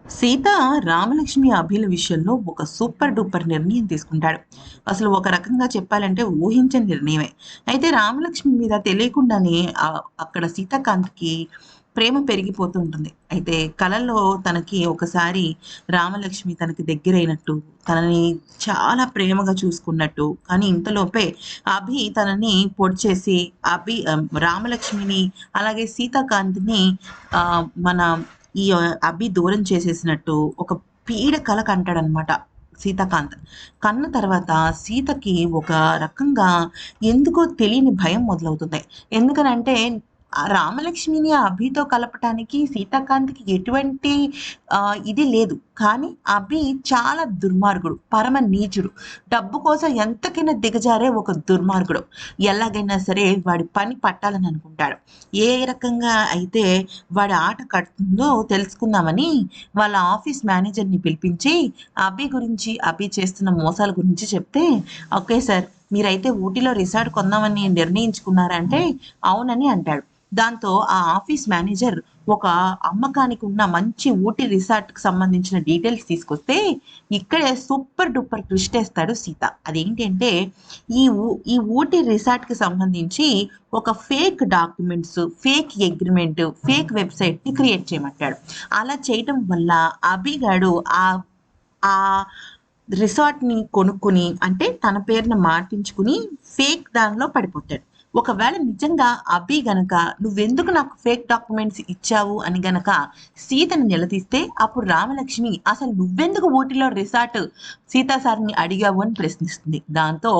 సీత రామలక్ష్మి అభిల విషయంలో ఒక super duper నిర్ణయం తీసుకుంటాడు. అసలు ఒక రకంగా చెప్పాలంటే ఊహించని నిర్ణయమే. అయితే రామలక్ష్మి మీద తెలియకుండానే అక్కడ సీతాకాంత్‌కి ప్రేమ పెరిగిపోతూ ఉంటుంది. అయితే కలలో తనకి ఒకసారి రామలక్ష్మి తనకి దగ్గరైనట్టు, తనని చాలా ప్రేమగా చూసుకున్నట్టు, కానీ ఇంతలోపే అభి తనని పొడిచేసి రామలక్ష్మిని అలాగే సీతాకాంత్‌ని మన అభి దూరం చేసేసినట్టు ఒక పీడ కల కంటాడనమాట సీతాకాంత్. కన్న తర్వాత సీతకి ఒక రకంగా ఎందుకో తెలియని భయం మొదలవుతుంది. ఎందుకనంటే రామలక్ష్మిని ఆ అభితో కలపటానికి సీతాకాంత్‌కి ఎటువంటి ఇది లేదు. కానీ అభి చాలా దుర్మార్గుడు, పరమ నీచుడు. డబ్బు కోసం ఎంతకైనా దిగజారే ఒక దుర్మార్గుడు. ఎలాగైనా సరే వాడి పని పట్టాలని అనుకుంటాడు. ఏ రకంగా అయితే వాడి ఆట కడుతుందో తెలుసుకుందామని వాళ్ళ ఆఫీస్ మేనేజర్‌ని పిలిపించి అభి చేస్తున్న మోసాల గురించి చెప్తే, "ఓకే సార్, మీరైతే ఊటీలో రిసార్ట్ కొందామని నిర్ణయించుకున్నారా?" అంటే, "అవునని" అంటాడు. దాంతో ఆ ఆఫీస్ మేనేజర్ ఒక అమ్మకానికి ఉన్న మంచి ఊటీ రిసార్ట్‌కి సంబంధించిన డీటెయిల్స్ తీసుకొస్తే, ఇక్కడే సూపర్ డూపర్ ట్విస్ట్ ఏస్తాడు సీత. అదేంటంటే ఈ ఊటీ రిసార్ట్‌కి సంబంధించి ఒక fake documents, fake agreement, fake వెబ్‌సైట్‌ని క్రియేట్ చేయమంటాడు. అలా చేయటం వల్ల అభిగాడు ఆ రిసార్ట్‌ని కొనుక్కొని, అంటే తన పేరున మార్పించుకుని ఫేక్ దానిలో పడిపోతాడు. ఒకవేళ నిజంగా అభి గనక "నువ్వెందుకు నాకు ఫేక్ డాక్యుమెంట్స్ ఇచ్చావు" అని గనక సీతని నిలదీస్తే, అప్పుడు రామలక్ష్మి "అసలు నువ్వెందుకు ఊటీలో రిసార్ట్ సీతా సార్‌ని అడిగావు" అని ప్రశ్నిస్తుంది. దాంతో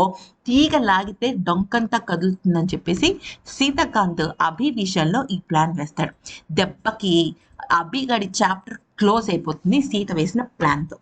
తీగ లాగితే డొంకంతా కదులుతుందని చెప్పేసి సీతాకాంత్ అభి విషయంలో ఈ ప్లాన్ వేస్తాడు. దెబ్బకి అభి గాడి చాప్టర్ క్లోజ్ అయిపోతుంది సీత వేసిన ప్లాన్‌తో.